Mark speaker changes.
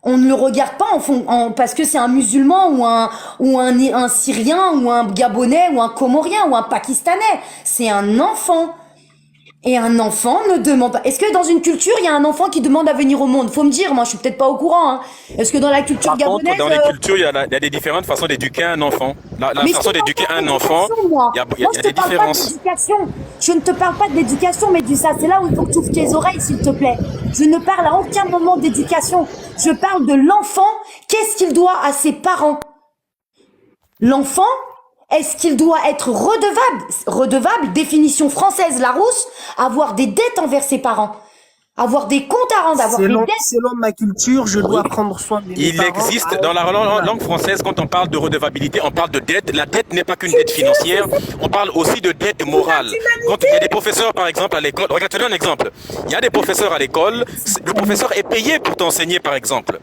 Speaker 1: On ne le regarde pas parce que c'est un musulman ou un Syrien ou un Gabonais ou un Comorien ou un Pakistanais. C'est un enfant. Et un enfant ne demande pas. Est-ce que dans une culture, il y a un enfant qui demande à venir au monde? Faut me dire, moi je suis peut-être pas au courant. Hein. Est-ce que dans la culture
Speaker 2: Par contre,
Speaker 1: gabonaise,
Speaker 2: dans les cultures, il y a des différentes façons d'éduquer un enfant. La
Speaker 1: mais je
Speaker 2: façon
Speaker 1: te parle
Speaker 2: d'éduquer
Speaker 1: pas
Speaker 2: un enfant,
Speaker 1: d'éducation, moi. Moi,
Speaker 2: il y
Speaker 1: je
Speaker 2: a
Speaker 1: te
Speaker 2: des
Speaker 1: parle pas
Speaker 2: différences.
Speaker 1: d'éducation. Je ne te parle pas d'éducation, mais du ça, c'est là où il faut que tu ouvres tes oreilles, s'il te plaît. Je ne parle à aucun moment d'éducation. Je parle de l'enfant. Qu'est-ce qu'il doit à ses parents? L'enfant, est-ce qu'il doit être redevable? Redevable, définition française, Larousse, avoir des dettes envers ses parents. Avoir des comptes à rendre, avoir des dettes.
Speaker 3: Selon ma culture, je dois prendre soin de mes
Speaker 2: Il
Speaker 3: parents.
Speaker 2: existe
Speaker 3: Ah,
Speaker 2: dans la
Speaker 3: voilà.
Speaker 2: langue française, quand on parle de redevabilité, on parle de dette. La dette n'est pas qu'une dette financière, on parle aussi de dette morale. Quand il y a des professeurs, par exemple, à l'école, regarde, je te donne un exemple. Il y a des professeurs à l'école, le professeur est payé pour t'enseigner, par exemple.